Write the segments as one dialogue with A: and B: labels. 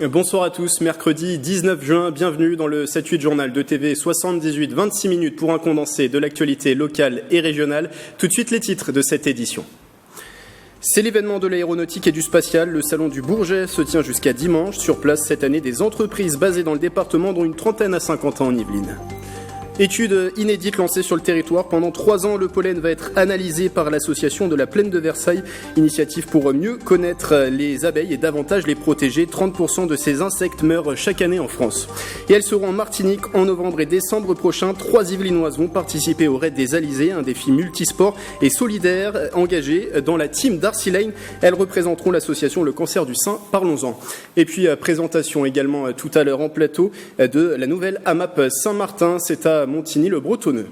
A: Bonsoir à tous, mercredi 19 juin, bienvenue dans le 7-8 journal de TV 78, 26 minutes pour un condensé de l'actualité locale et régionale. Tout de suite les titres de cette édition. C'est l'événement de l'aéronautique et du spatial. Le salon du Bourget se tient jusqu'à dimanche. Sur place cette année, des entreprises basées dans le département, dont une trentaine à Saint-Quentin en Yvelines. Étude inédite lancée sur le territoire. Pendant 3 ans, le pollen va être analysé par l'association de la Plaine de Versailles. Initiative pour mieux connaître les abeilles et davantage les protéger. 30% de ces insectes meurent chaque année en France. Et elles seront en Martinique en novembre et décembre prochain. 3 Yvelinoises vont participer au Raid des Alizés, un défi multisport et solidaire engagé dans la team Darcy Lane. Elles représenteront l'association Le Cancer du Sein. Parlons-en. Et puis, présentation également tout à l'heure en plateau de la nouvelle AMAP Saint-Martin. C'est à Montigny-le-Bretonneux.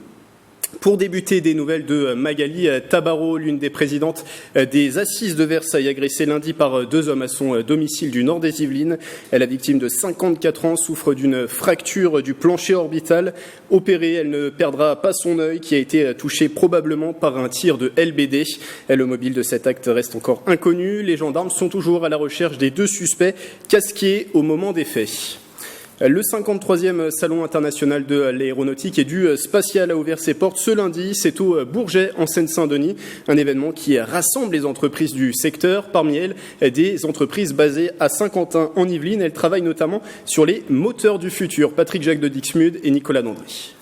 A: Pour débuter, des nouvelles de Magali Tabarot, l'une des présidentes des Assises de Versailles, agressée lundi par 2 hommes à son domicile du nord des Yvelines. La victime de 54 ans souffre d'une fracture du plancher orbital. Opérée, elle ne perdra pas son œil qui a été touché probablement par un tir de LBD. Le mobile de cet acte reste encore inconnu. Les gendarmes sont toujours à la recherche des 2 suspects casqués au moment des faits. Le 53e Salon international de l'aéronautique et du spatial a ouvert ses portes ce lundi. C'est au Bourget, en Seine-Saint-Denis, un événement qui rassemble les entreprises du secteur. Parmi elles, des entreprises basées à Saint-Quentin, en Yvelines. Elles travaillent notamment sur les moteurs du futur. Patrick Jacques de Dixmude et Nicolas Dandry.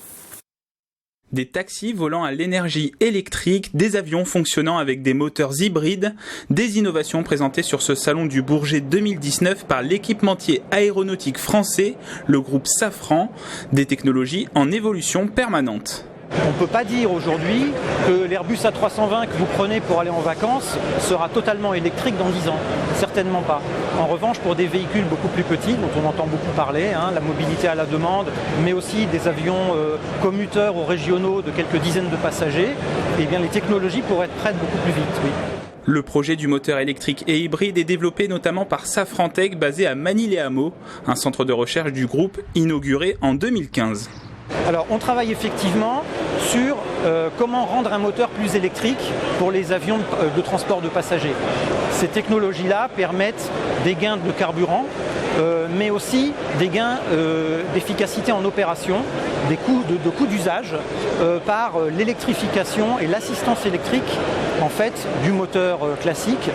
B: Des taxis volant à l'énergie électrique, des avions fonctionnant avec des moteurs hybrides, des innovations présentées sur ce salon du Bourget 2019 par l'équipementier aéronautique français, le groupe Safran, des technologies en évolution permanente.
C: On ne peut pas dire aujourd'hui que l'Airbus A320 que vous prenez pour aller en vacances sera totalement électrique dans 10 ans. Certainement pas. En revanche, pour des véhicules beaucoup plus petits, dont on entend beaucoup parler, la mobilité à la demande, mais aussi des avions commuteurs ou régionaux de quelques dizaines de passagers, eh bien, les technologies pourraient être prêtes beaucoup plus vite. Oui.
B: Le projet du moteur électrique et hybride est développé notamment par Safran Tech, basé à Manille-les-Hameaux, un centre de recherche du groupe inauguré en 2015.
C: Alors, on travaille effectivement sur comment rendre un moteur plus électrique pour les avions de transport de passagers. Ces technologies-là permettent des gains de carburant, mais aussi des gains d'efficacité en opération, des coûts d'usage par l'électrification et l'assistance électrique en fait, du moteur classique.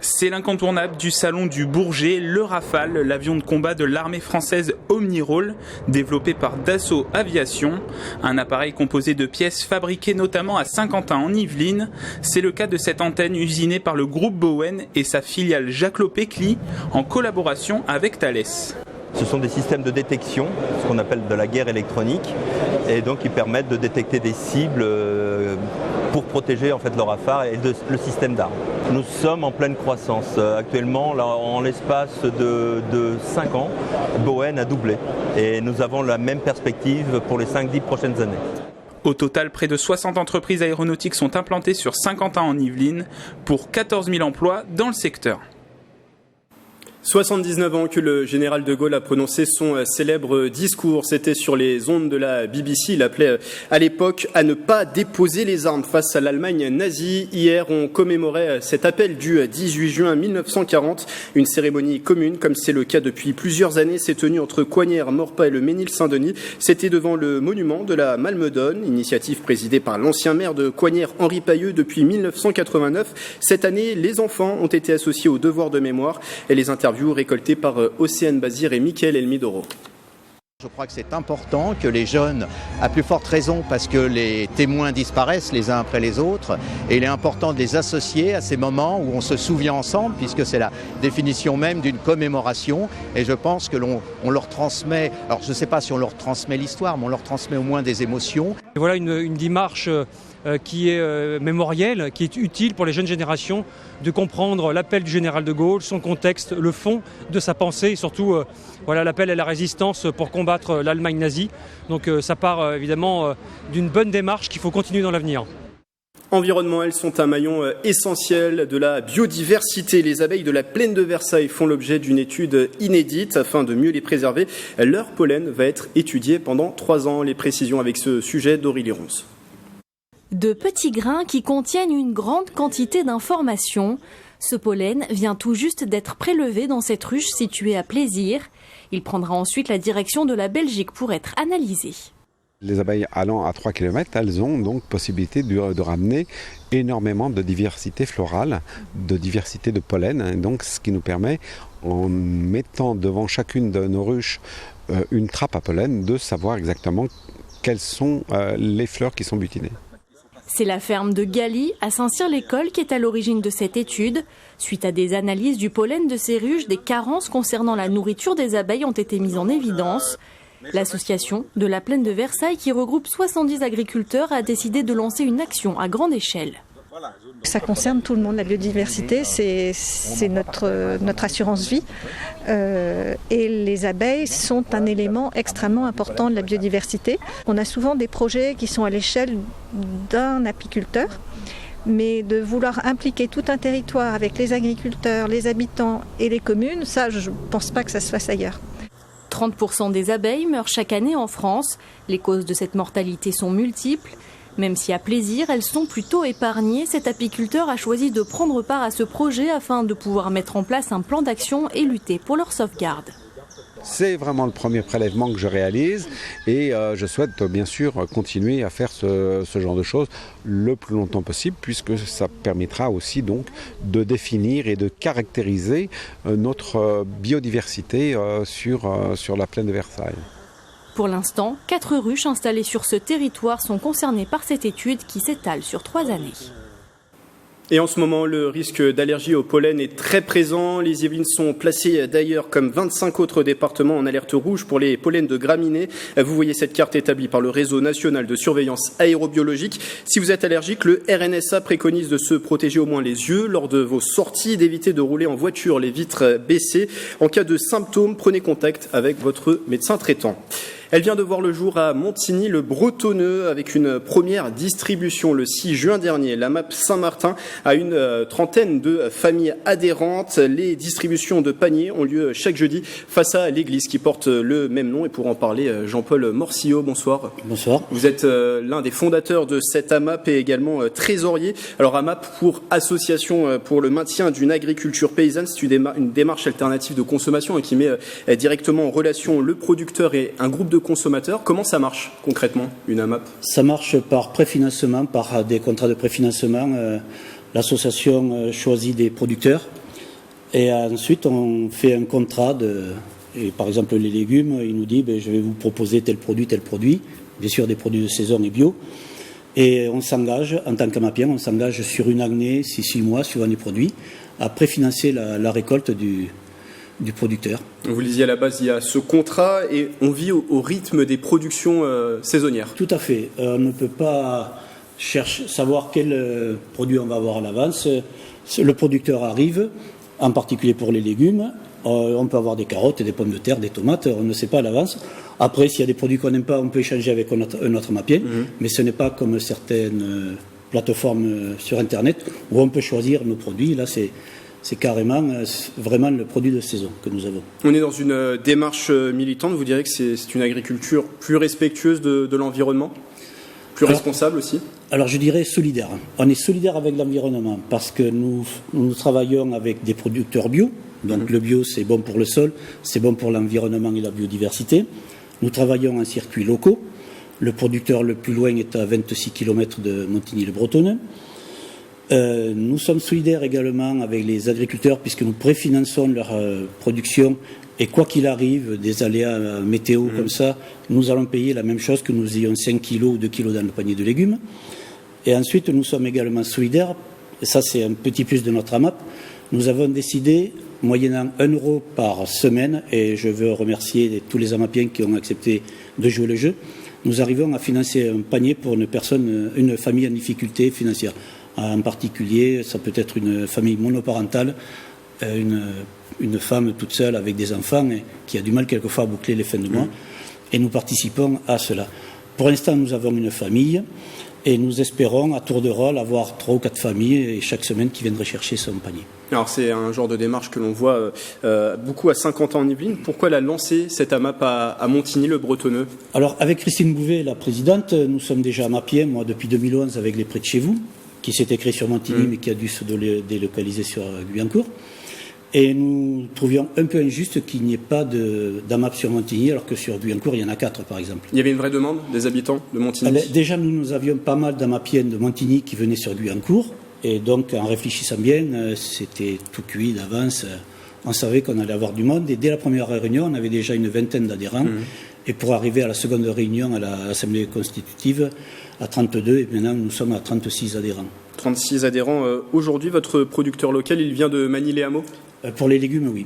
B: C'est l'incontournable du salon du Bourget, le Rafale, l'avion de combat de l'armée française Omnirole, développé par Dassault Aviation. Un appareil composé de pièces fabriquées notamment à Saint-Quentin en Yvelines. C'est le cas de cette antenne usinée par le groupe Bowen et sa filiale Jaquelot-Pécli en collaboration avec Thales.
D: Ce sont des systèmes de détection, ce qu'on appelle de la guerre électronique, et donc ils permettent de détecter des cibles pour protéger en fait leur rafale et le système d'armes. Nous sommes en pleine croissance. Actuellement, là, en l'espace de 5 ans, Bowen a doublé et nous avons la même perspective pour les 5-10 prochaines années.
B: Au total, près de 60 entreprises aéronautiques sont implantées sur Saint-Quentin en Yvelines pour 14 000 emplois dans le secteur.
A: 79 ans que le général de Gaulle a prononcé son célèbre discours. C'était sur les ondes de la BBC. Il appelait à l'époque à ne pas déposer les armes face à l'Allemagne nazie. Hier, on commémorait cet appel du 18 juin 1940. Une cérémonie commune, comme c'est le cas depuis plusieurs années, s'est tenue entre Coignères, Maurepas et le Mesnil-Saint-Denis. C'était devant le monument de la Malmedonne, initiative présidée par l'ancien maire de Coignères, Henri Pailleux, depuis 1989. Cette année, les enfants ont été associés au devoir de mémoire et les interviews récoltées par Océane Bazir et Mickaël Elmidoro.
E: Je crois que c'est important que les jeunes, à plus forte raison parce que les témoins disparaissent les uns après les autres, et il est important de les associer à ces moments où on se souvient ensemble, puisque c'est la définition même d'une commémoration, et je pense que l'on leur transmet, alors je ne sais pas si on leur transmet l'histoire, mais on leur transmet au moins des émotions.
F: Et voilà une démarche qui est mémorielle, qui est utile pour les jeunes générations de comprendre l'appel du général de Gaulle, son contexte, le fond de sa pensée et surtout l'appel à la résistance pour combattre l'Allemagne nazie. Donc ça part évidemment d'une bonne démarche qu'il faut continuer dans l'avenir.
A: Environnement, elles sont un maillon essentiel de la biodiversité. Les abeilles de la Plaine de Versailles font l'objet d'une étude inédite afin de mieux les préserver. Leur pollen va être étudié pendant 3 ans. Les précisions avec ce sujet d'Aurélie Ronce.
G: De petits grains qui contiennent une grande quantité d'informations. Ce pollen vient tout juste d'être prélevé dans cette ruche située à Plaisir. Il prendra ensuite la direction de la Belgique pour être analysé.
H: Les abeilles allant à 3 km, elles ont donc possibilité de ramener énormément de diversité florale, de diversité de pollen. Donc ce qui nous permet, en mettant devant chacune de nos ruches une trappe à pollen, de savoir exactement quelles sont les fleurs qui sont butinées.
G: C'est la ferme de Galy, à Saint-Cyr-l'École, qui est à l'origine de cette étude. Suite à des analyses du pollen de ces ruches, des carences concernant la nourriture des abeilles ont été mises en évidence. L'association de la Plaine de Versailles, qui regroupe 70 agriculteurs, a décidé de lancer une action à grande échelle.
I: Ça concerne tout le monde, la biodiversité, c'est notre assurance vie. Et les abeilles sont un élément extrêmement important de la biodiversité. On a souvent des projets qui sont à l'échelle d'un apiculteur, mais de vouloir impliquer tout un territoire avec les agriculteurs, les habitants et les communes, ça je ne pense pas que ça se fasse ailleurs.
G: 30% des abeilles meurent chaque année en France. Les causes de cette mortalité sont multiples. Même si à Plaisir, elles sont plutôt épargnées, cet apiculteur a choisi de prendre part à ce projet afin de pouvoir mettre en place un plan d'action et lutter pour leur sauvegarde.
H: C'est vraiment le premier prélèvement que je réalise et je souhaite bien sûr continuer à faire ce genre de choses le plus longtemps possible, puisque ça permettra aussi donc de définir et de caractériser notre biodiversité sur la plaine de Versailles.
G: Pour l'instant, 4 ruches installées sur ce territoire sont concernées par cette étude qui s'étale sur 3 années.
A: Et en ce moment, le risque d'allergie au pollen est très présent. Les Yvelines sont placées d'ailleurs comme 25 autres départements en alerte rouge pour les pollens de graminées. Vous voyez cette carte établie par le Réseau national de surveillance aérobiologique. Si vous êtes allergique, le RNSA préconise de se protéger au moins les yeux lors de vos sorties, d'éviter de rouler en voiture les vitres baissées. En cas de symptômes, prenez contact avec votre médecin traitant. Elle vient de voir le jour à Montigny-le-Bretonneux avec une première distribution le 6 juin dernier. La MAP Saint-Martin a une trentaine de familles adhérentes. Les distributions de paniers ont lieu chaque jeudi face à l'église qui porte le même nom. Et pour en parler, Jean-Paul Morcillot, bonsoir.
J: Bonsoir.
A: Vous êtes l'un des fondateurs de cette AMAP et également trésorier. Alors AMAP pour Association pour le maintien d'une agriculture paysanne, c'est une démarche alternative de consommation et qui met directement en relation le producteur et un groupe de consommateurs. Comment ça marche concrètement, une AMAP ?
J: Ça marche par préfinancement, par des contrats de préfinancement. L'association choisit des producteurs et ensuite on fait un contrat et par exemple les légumes, il nous dit je vais vous proposer tel produit, bien sûr des produits de saison et bio. Et on s'engage, en tant qu'AMAPien, on s'engage sur une année, 6 mois, suivant les produits, à préfinancer la récolte du producteur.
A: Vous le disiez à la base, il y a ce contrat et on vit au rythme des productions saisonnières.
J: Tout à fait. On ne peut pas savoir quel produit on va avoir à l'avance. Le producteur arrive, en particulier pour les légumes. On peut avoir des carottes, des pommes de terre, des tomates, on ne sait pas à l'avance. Après, s'il y a des produits qu'on n'aime pas, on peut échanger avec un autre AMAPien, mais ce n'est pas comme certaines plateformes sur Internet où on peut choisir nos produits. Là, c'est carrément vraiment le produit de saison que nous avons.
A: On est dans une démarche militante, vous direz que c'est une agriculture plus respectueuse de l'environnement, plus responsable aussi ?
J: Alors je dirais solidaire. On est solidaire avec l'environnement parce que nous travaillons avec des producteurs bio. Donc le bio, c'est bon pour le sol, c'est bon pour l'environnement et la biodiversité. Nous travaillons en circuits locaux. Le producteur le plus loin est à 26 km de Montigny-le-Bretonneux. Nous sommes solidaires également avec les agriculteurs puisque nous préfinançons leur production et quoi qu'il arrive, des aléas météo comme ça, nous allons payer la même chose que nous ayons 5 kg ou 2 kg dans le panier de légumes. Et ensuite, nous sommes également solidaires, et ça c'est un petit plus de notre AMAP, nous avons décidé, moyennant 1 euro par semaine, et je veux remercier tous les AMAPiens qui ont accepté de jouer le jeu, nous arrivons à financer un panier pour une famille en difficulté financière. En particulier, ça peut être une famille monoparentale, une femme toute seule avec des enfants qui a du mal quelquefois à boucler les fins de mois. Et nous participons à cela. Pour l'instant, nous avons une famille et nous espérons, à tour de rôle, avoir 3 ou 4 familles chaque semaine qui viendraient chercher son panier.
A: Alors c'est un genre de démarche que l'on voit beaucoup à Saint-Quentin en Yvelines. Pourquoi elle a lancé cette AMAP à Montigny-le-Bretonneux ?
J: Alors avec Christine Bouvet, la présidente, nous sommes déjà AMAPiens, moi depuis 2011 avec les Près de chez vous. qui s'était créé sur Montigny, mais qui a dû se délocaliser sur Guyancourt. Et nous trouvions un peu injuste qu'il n'y ait pas d'AMAP sur Montigny, alors que sur Guyancourt, il y en a 4, par exemple.
A: Il y avait une vraie demande des habitants de Montigny?
J: Déjà, nous avions pas mal d'AMAPiennes de Montigny qui venaient sur Guyancourt. Et donc, en réfléchissant bien, c'était tout cuit d'avance. On savait qu'on allait avoir du monde. Et dès la première réunion, on avait déjà une vingtaine d'adhérents. Et pour arriver à la seconde réunion, à l'Assemblée constitutive, à 32, et maintenant, nous sommes à 36 adhérents.
A: 36 adhérents. Aujourd'hui, votre producteur local, il vient de Magny-les-Hameaux?
J: Pour les légumes, oui.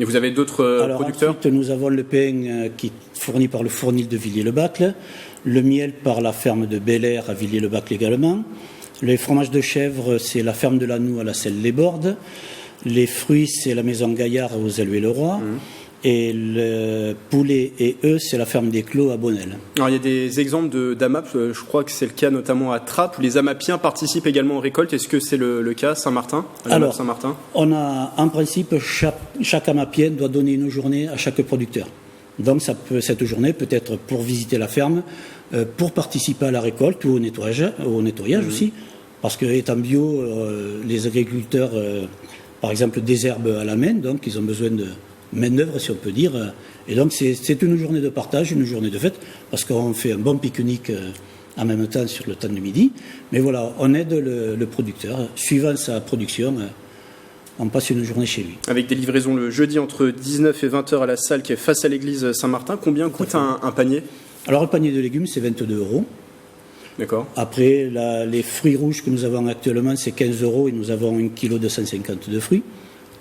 A: Et vous avez d'autres producteurs?
J: Ensuite, nous avons le pain qui est fourni par le fournil de Villiers-le-Bacle, le miel par la ferme de Bel-Air à Villiers-le-Bacle également, les fromages de chèvre, c'est la ferme de l'Annou à la Selle-les-Bordes, les fruits, c'est la maison Gaillard aux Éluets-le-Roi, et le poulet et œufs, c'est la ferme des Clos à Bonnel.
A: Alors il y a des exemples d'AMAP, je crois que c'est le cas notamment à Trappes, où les AMAPiens participent également aux récoltes. Est-ce que c'est le cas Saint-Martin?
J: Alors,
A: Saint-Martin,
J: on a en principe, chaque AMAPien doit donner une journée à chaque producteur. Donc cette journée peut être pour visiter la ferme, pour participer à la récolte ou au nettoyage aussi, parce que étant bio, les agriculteurs, par exemple, désherbent à la main, donc ils ont besoin de main-d'œuvre, si on peut dire. Et donc, c'est une journée de partage, une journée de fête, parce qu'on fait un bon pique-nique en même temps sur le temps de midi. Mais voilà, on aide le producteur. Suivant sa production, on passe une journée chez lui.
A: Avec des livraisons le jeudi entre 19 et 20h à la salle qui est face à l'église Saint-Martin. Combien coûte un panier? Alors,
J: le panier de légumes, c'est 22 €.
A: D'accord.
J: Après, les fruits rouges que nous avons actuellement, c'est 15 € et nous avons 1,250 kg de fruits.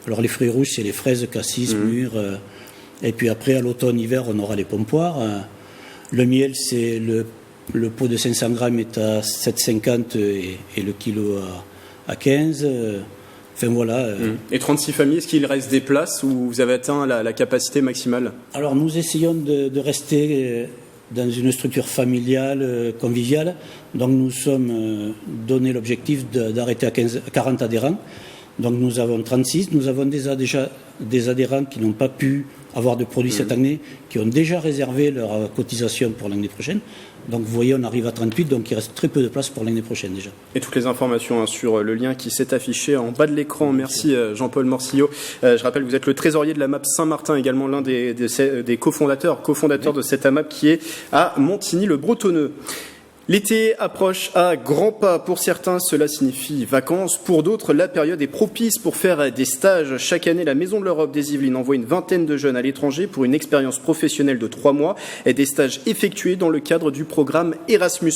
J: Alors les fruits rouges, c'est les fraises, cassis, mûres. Et puis après, à l'automne-hiver, on aura les pommes poires. Le miel, c'est le pot de 500 grammes est à 7,50 et le kilo à 15. Enfin voilà.
A: Et 36 familles, est-ce qu'il reste des places où vous avez atteint la capacité maximale? Alors
J: nous essayons de rester dans une structure familiale, conviviale. Donc nous sommes donné l'objectif d'arrêter à 40 adhérents. Donc nous avons 36, nous avons déjà des adhérents qui n'ont pas pu avoir de produits cette année, qui ont déjà réservé leur cotisation pour l'année prochaine. Donc vous voyez, on arrive à 38, donc il reste très peu de place pour l'année prochaine déjà.
A: Et toutes les informations sur le lien qui s'est affiché en bas de l'écran. Merci Jean-Paul Morcillo. Je rappelle que vous êtes le trésorier de l'AMAP Saint-Martin, également l'un des cofondateurs de cette AMAP qui est à Montigny-le-Bretonneux. L'été approche à grands pas. Pour certains, cela signifie vacances. Pour d'autres, la période est propice pour faire des stages. Chaque année, la Maison de l'Europe des Yvelines envoie une vingtaine de jeunes à l'étranger pour une expérience professionnelle de 3 mois et des stages effectués dans le cadre du programme Erasmus+.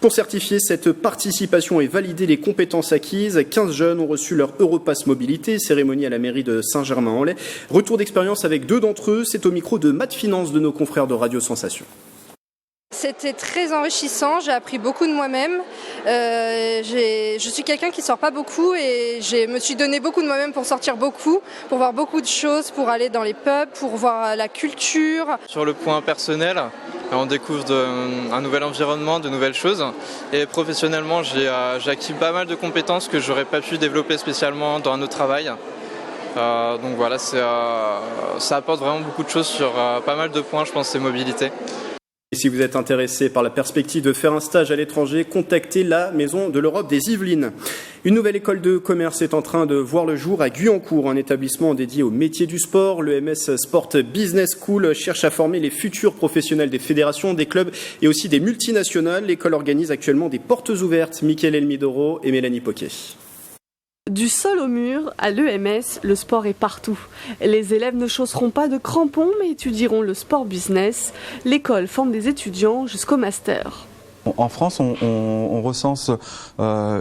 A: Pour certifier cette participation et valider les compétences acquises, 15 jeunes ont reçu leur Europass Mobilité, cérémonie à la mairie de Saint-Germain-en-Laye. Retour d'expérience avec 2 d'entre eux. C'est au micro de Matt Finance de nos confrères de Radio Sensation.
K: C'était très enrichissant, j'ai appris beaucoup de moi-même. Je suis quelqu'un qui sort pas beaucoup et je me suis donné beaucoup de moi-même pour sortir beaucoup, pour voir beaucoup de choses, pour aller dans les pubs, pour voir la culture.
L: Sur le point personnel, on découvre un nouvel environnement, de nouvelles choses. Et professionnellement, j'ai acquis pas mal de compétences que j'aurais pas pu développer spécialement dans un autre travail. Donc voilà, ça apporte vraiment beaucoup de choses sur pas mal de points, je pense, ces mobilités.
A: Et si vous êtes intéressé par la perspective de faire un stage à l'étranger, contactez la Maison de l'Europe des Yvelines. Une nouvelle école de commerce est en train de voir le jour à Guyancourt, un établissement dédié aux métiers du sport. Le MS Sport Business School cherche à former les futurs professionnels des fédérations, des clubs et aussi des multinationales. L'école organise actuellement des portes ouvertes. Michael Elmidoro et Mélanie Poquet.
M: Du sol au mur, à l'EMS, le sport est partout. Les élèves ne chausseront pas de crampons, mais étudieront le sport business. L'école forme des étudiants jusqu'au master.
N: En France, on recense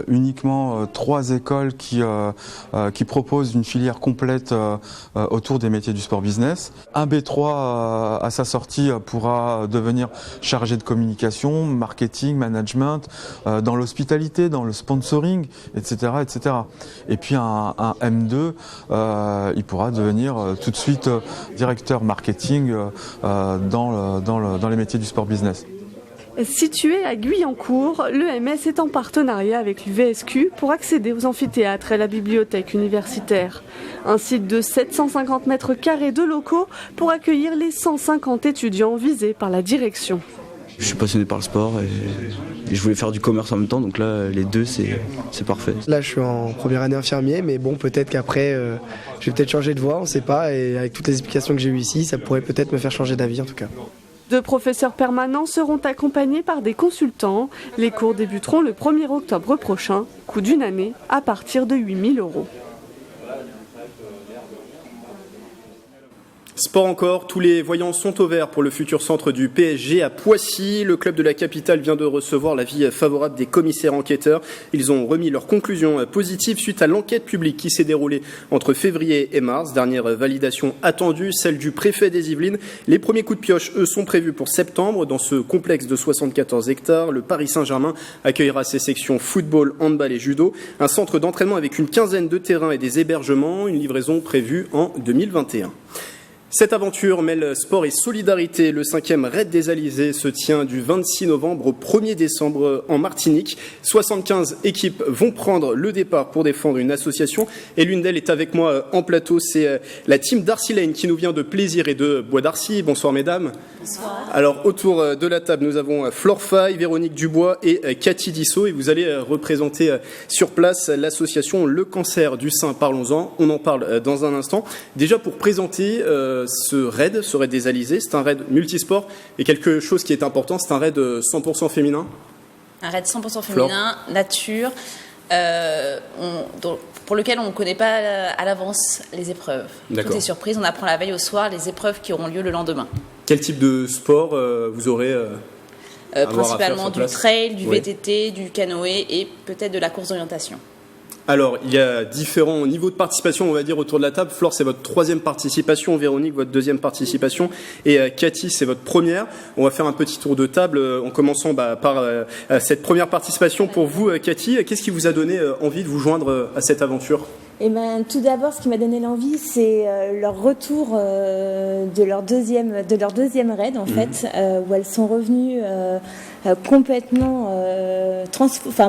N: uniquement 3 écoles qui proposent une filière complète autour des métiers du sport business. Un B3 à sa sortie pourra devenir chargé de communication, marketing, management, dans l'hospitalité, dans le sponsoring, etc., etc. Et puis un M2, il pourra devenir tout de suite directeur marketing dans les métiers du sport business.
M: Situé à Guyancourt, l'EMS est en partenariat avec l'UVSQ pour accéder aux amphithéâtres et à la bibliothèque universitaire. Un site de 750 m² de locaux pour accueillir les 150 étudiants visés par la direction.
O: Je suis passionné par le sport et je voulais faire du commerce en même temps, donc là les deux c'est parfait.
P: Là je suis en première année infirmier, mais bon, peut-être qu'après je vais peut-être changer de voie, on ne sait pas, et avec toutes les explications que j'ai eues ici, ça pourrait peut-être me faire changer d'avis en tout cas.
M: 2 professeurs permanents seront accompagnés par des consultants. Les cours débuteront le 1er octobre prochain, coût d'une année à partir de 8 000 €.
A: Sport encore, tous les voyants sont au vert pour le futur centre du PSG à Poissy. Le club de la capitale vient de recevoir l'avis favorable des commissaires enquêteurs. Ils ont remis leurs conclusions positives suite à l'enquête publique qui s'est déroulée entre février et mars. Dernière validation attendue, celle du préfet des Yvelines. Les premiers coups de pioche, eux, sont prévus pour septembre. Dans ce complexe de 74 hectares, le Paris Saint-Germain accueillera ses sections football, handball et judo. Un centre d'entraînement avec une quinzaine de terrains et des hébergements. Une livraison prévue en 2021. Cette aventure mêle sport et solidarité. Le 5e Raid des Alizés se tient du 26 novembre au 1er décembre en Martinique. 75 équipes vont prendre le départ pour défendre une association. Et l'une d'elles est avec moi en plateau. C'est la team Darcy Lane qui nous vient de Plaisir et de Bois d'Arcy. Bonsoir mesdames. Bonsoir. Alors autour de la table, nous avons Flore Faye, Véronique Dubois et Cathy Dissot. Et vous allez représenter sur place l'association Le Cancer du Sein. Parlons-en. On en parle dans un instant. Déjà pour présenter ce raid des Alizés, c'est un raid multisport et quelque chose qui est important, c'est un raid 100% féminin.
Q: Un raid 100% féminin, nature, pour lequel on ne connaît pas à l'avance les épreuves. D'accord. Tout est surprise, on apprend la veille au soir les épreuves qui auront lieu le lendemain.
A: Quel type de sport vous aurez
Q: principalement du trail, du VTT, du canoë et peut-être de la course d'orientation.
A: Alors, il y a différents niveaux de participation, on va dire, autour de la table. Flore, c'est votre 3e participation. Véronique, votre 2e participation. Et Cathy, c'est votre première. On va faire un petit tour de table en commençant par cette première participation. Pour vous, Cathy, qu'est-ce qui vous a donné envie de vous joindre à cette aventure ?
R: Tout d'abord, ce qui m'a donné l'envie, c'est leur retour de leur deuxième raid, en fait, où elles sont revenues complètement,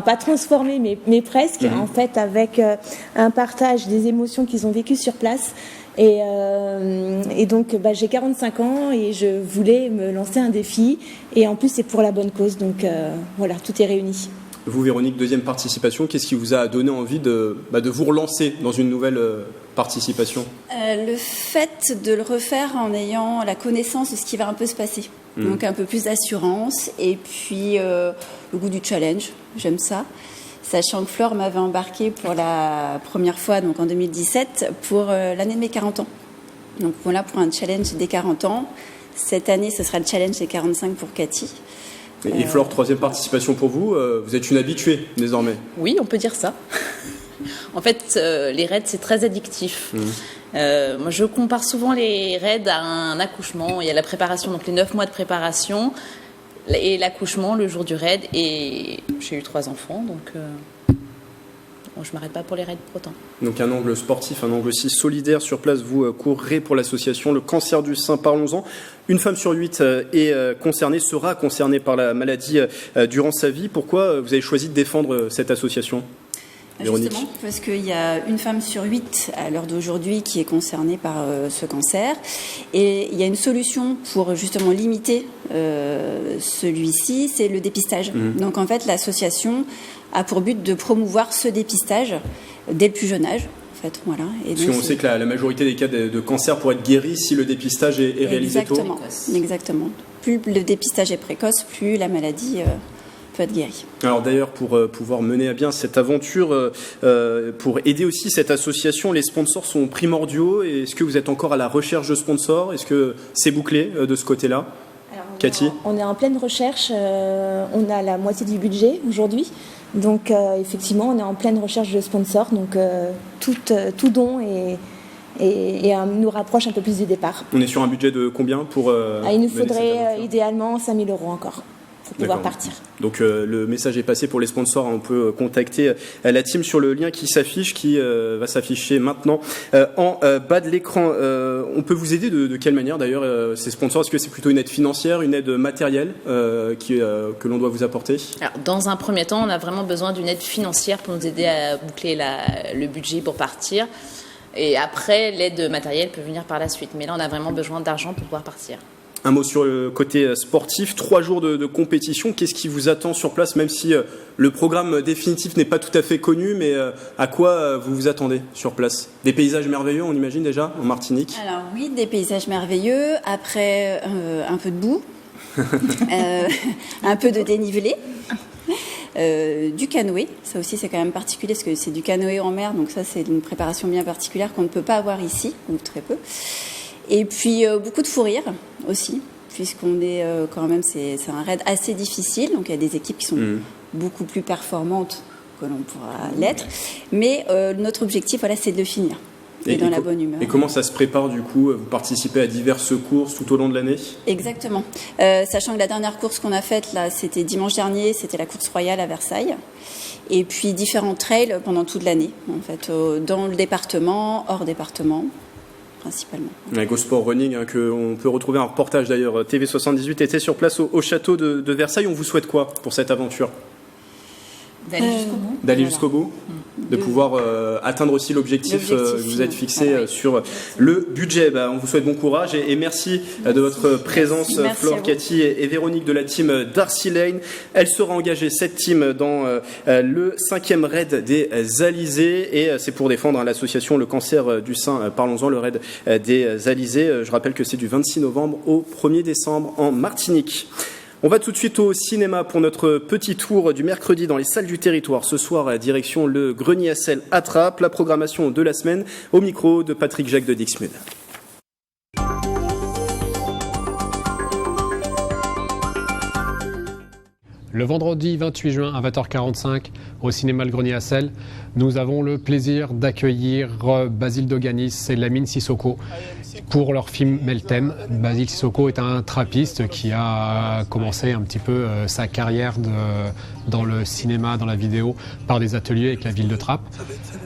R: pas transformées, mais presque, en fait, avec un partage des émotions qu'ils ont vécues sur place. Et donc, j'ai 45 ans et je voulais me lancer un défi. Et en plus, c'est pour la bonne cause. Donc, voilà, tout est réuni.
A: Vous, Véronique, 2e participation, qu'est-ce qui vous a donné envie de vous relancer dans une nouvelle participation ?
S: Le fait de le refaire en ayant la connaissance de ce qui va un peu se passer. Donc un peu plus d'assurance et puis le goût du challenge, j'aime ça. Sachant que Flore m'avait embarqué pour la première fois, donc en 2017, pour l'année de mes 40 ans. Donc voilà, pour un challenge des 40 ans. Cette année, ce sera le challenge des 45 pour Cathy.
A: Et Flore, 3e participation pour vous. Vous êtes une habituée désormais.
Q: Oui, on peut dire ça. En fait, les raids, c'est très addictif. Moi, je compare souvent les raids à un accouchement. Il y a la préparation, donc les 9 mois de préparation, et l'accouchement le jour du raid. Et j'ai eu 3 enfants, donc je ne m'arrête pas pour les raids pour autant.
A: Donc un angle sportif, un angle aussi solidaire sur place. Vous courrez pour l'association Le Cancer du Sein. Parlons-en. Une femme sur 8 sera concernée par la maladie durant sa vie. Pourquoi vous avez choisi de défendre cette association ? Véronique.
S: Justement, parce qu'il y a une femme sur 8 à l'heure d'aujourd'hui qui est concernée par ce cancer. Et il y a une solution pour justement limiter celui-ci, c'est le dépistage. Donc en fait, l'association a pour but de promouvoir ce dépistage dès le plus jeune âge. En fait, voilà. Et
A: parce qu'on sait que la majorité des cas de cancer pourraient être guéris si le dépistage est réalisé tôt.
S: Exactement. Plus le dépistage est précoce, plus la maladie peut être guérie.
A: Alors d'ailleurs, pour pouvoir mener à bien cette aventure, pour aider aussi cette association, les sponsors sont primordiaux. Est-ce que vous êtes encore à la recherche de sponsors ? Est-ce que c'est bouclé de ce côté-là ? Cathy ?
R: On est en pleine recherche. On a la moitié du budget aujourd'hui. Donc effectivement, on est en pleine recherche de sponsors. Donc tout don et nous rapproche un peu plus du départ.
A: On est sur un budget de combien pour
R: il nous faudrait idéalement 5 000 € encore pour pouvoir partir.
A: Donc le message est passé pour les sponsors. On peut contacter la team sur le lien qui s'affiche, qui va s'afficher maintenant en bas de l'écran. On peut vous aider de quelle manière d'ailleurs ces sponsors ? Est-ce que c'est plutôt une aide financière, une aide matérielle que l'on doit vous apporter ?
Q: Alors, dans un premier temps, on a vraiment besoin d'une aide financière pour nous aider à boucler le budget pour partir. Et après, l'aide matérielle peut venir par la suite. Mais là, on a vraiment besoin d'argent pour pouvoir partir.
A: Un mot sur le côté sportif, 3 jours de compétition, qu'est-ce qui vous attend sur place, même si le programme définitif n'est pas tout à fait connu, mais à quoi vous vous attendez sur place? Des paysages merveilleux, on imagine déjà, en Martinique?
S: Alors oui, des paysages merveilleux, après un peu de boue, un peu de dénivelé. Du canoë, ça aussi c'est quand même particulier parce que c'est du canoë en mer, donc ça c'est une préparation bien particulière qu'on ne peut pas avoir ici, ou très peu. Et puis beaucoup de fou rire aussi, puisqu'on est quand même, c'est un raid assez difficile, donc il y a des équipes qui sont beaucoup plus performantes que l'on pourra l'être, mais notre objectif, voilà, c'est de le finir. Et dans la bonne humeur.
A: Et comment ça se prépare du coup? Vous participez à diverses courses tout au long de l'année?
S: Exactement. Sachant que la dernière course qu'on a faite, là, c'était dimanche dernier, c'était la course royale à Versailles. Et puis différents trails pendant toute l'année, en fait, dans le département, hors département, principalement.
A: Un Go Sport Running, qu'on peut retrouver un reportage d'ailleurs. TV78 était sur place au château de Versailles. On vous souhaite quoi pour cette aventure?
Q: D'aller jusqu'au bout.
A: D'aller jusqu'au bout, de pouvoir atteindre aussi l'objectif que vous êtes fixé sur le budget. On vous souhaite bon courage et merci de votre présence, Flore, Cathy et Véronique de la team Darcy Lane. Elle sera engagée, cette team, dans le 5e raid des Alizés, et c'est pour défendre l'association Le Cancer du Sein. Parlons-en, le raid des Alizés. Je rappelle que c'est du 26 novembre au 1er décembre en Martinique. On va tout de suite au cinéma pour notre petit tour du mercredi dans les salles du territoire. Ce soir, direction le Grenier à sel à Trappes. La programmation de la semaine au micro de Patrick Jacques de Dixmude.
T: Le vendredi 28 juin à 20h45 au cinéma Le Grenier à sel, nous avons le plaisir d'accueillir Basile Doganis et Lamine Sissoko pour leur film Meltem. Basile Sissoko est un trappiste qui a commencé un petit peu sa carrière dans le cinéma, dans la vidéo, par des ateliers avec la ville de Trappes.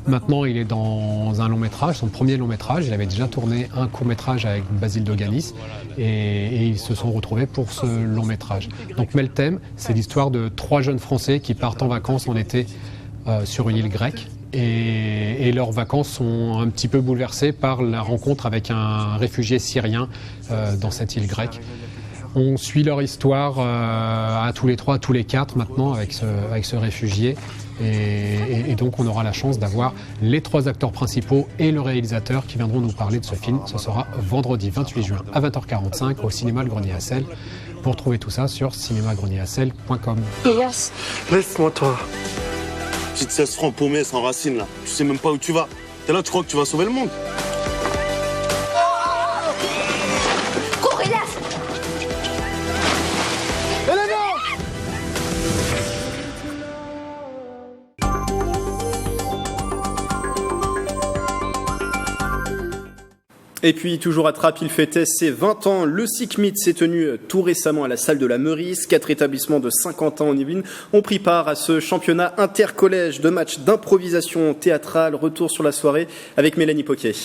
T: Maintenant, il est dans un long métrage, son premier long métrage. Il avait déjà tourné un court métrage avec Basile Doganis et ils se sont retrouvés pour ce long métrage. Donc Meltem, c'est l'histoire de 3 jeunes Français qui partent en vacances en été sur une île grecque. Et leurs vacances sont un petit peu bouleversées par la rencontre avec un réfugié syrien dans cette île grecque. On suit leur histoire à tous les 3, à tous les 4 maintenant avec ce réfugié. Et donc on aura la chance d'avoir les 3 acteurs principaux et le réalisateur qui viendront nous parler de ce film. Ce sera vendredi 28 juin à 20h45 au cinéma Le Grenier à sel. Pour trouver tout ça sur cinémagrenierassel.com.
U: Elias, laisse-moi toi. Petite 16 francs paumée sans racine là. Tu sais même pas où tu vas. T'es là, tu crois que tu vas sauver le monde? Cours, Elias!
A: Et puis, toujours à Trappes, il fêtait ses 20 ans. Le SICMIT s'est tenu tout récemment à la salle de la Meurice. 4 établissements de Saint-Quentin en Yvelines ont pris part à ce championnat intercollège de matchs d'improvisation théâtrale. Retour sur la soirée avec Mélanie Poquet.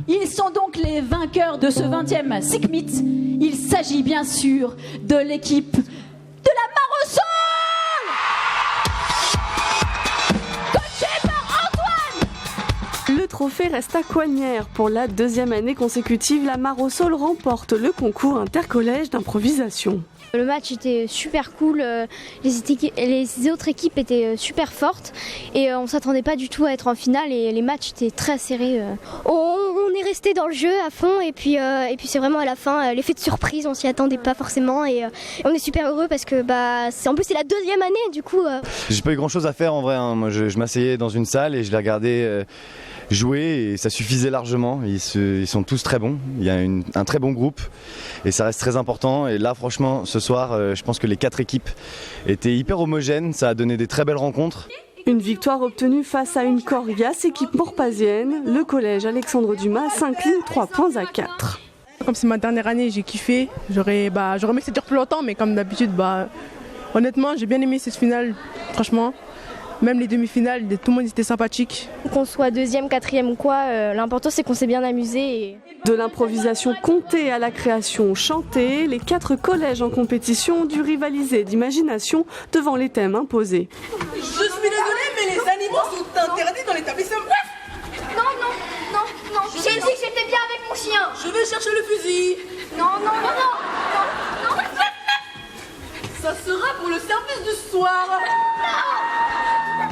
V: Ils sont donc les vainqueurs de ce 20e SICMIT. Il s'agit bien sûr de l'équipe de la Marossol, coachée par Antoine.
M: Le trophée reste à Coignères. Pour la 2e année consécutive, la Marossol remporte le concours intercollège d'improvisation.
W: Le match était super cool, les autres équipes étaient super fortes et on ne s'attendait pas du tout à être en finale et les matchs étaient très serrés. On est resté dans le jeu à fond et puis c'est vraiment à la fin l'effet de surprise, on s'y attendait pas forcément et on est super heureux parce que en plus c'est la 2e année du coup.
X: J'ai pas eu grand chose à faire en vrai, hein. Moi je m'asseyais dans une salle et je les regardais jouer et ça suffisait largement. Ils sont tous très bons, il y a un très bon groupe et ça reste très important. Et là franchement ce soir je pense que les 4 équipes étaient hyper homogènes, ça a donné des très belles rencontres.
M: Une victoire obtenue face à une coriace équipe morpasienne. Le collège Alexandre Dumas s'incline 3 points à 4.
Y: Comme c'est ma dernière année, j'ai kiffé. J'aurais aimé que ça dure plus longtemps, mais comme d'habitude, honnêtement, j'ai bien aimé cette finale, franchement. Même les demi-finales, tout le monde était sympathique.
W: Qu'on soit 2e, 4e ou quoi, l'important c'est qu'on s'est bien amusé.
M: De l'improvisation comptée à la création chantée, les 4 collèges en compétition ont dû rivaliser d'imagination devant les thèmes imposés.
Z: Je suis désolée, mais les animaux sont interdits dans l'établissement.
W: Non. J'ai dit que j'étais bien avec mon chien.
Z: Je vais chercher le fusil. Ça sera pour le service du soir.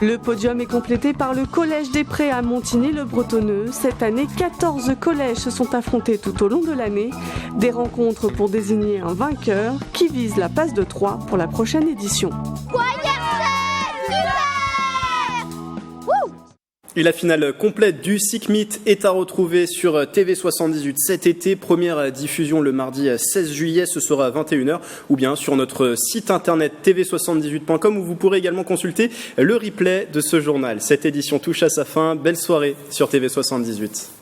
M: Le podium est complété par le Collège des Prés à Montigny-le-Bretonneux. Cette année, 14 collèges se sont affrontés tout au long de l'année. Des rencontres pour désigner un vainqueur qui vise la passe de 3 pour la prochaine édition.
A: Et la finale complète du SICMIT est à retrouver sur TV78 cet été. Première diffusion le mardi 16 juillet, ce sera à 21h, ou bien sur notre site internet tv78.com où vous pourrez également consulter le replay de ce journal. Cette édition touche à sa fin. Belle soirée sur TV78.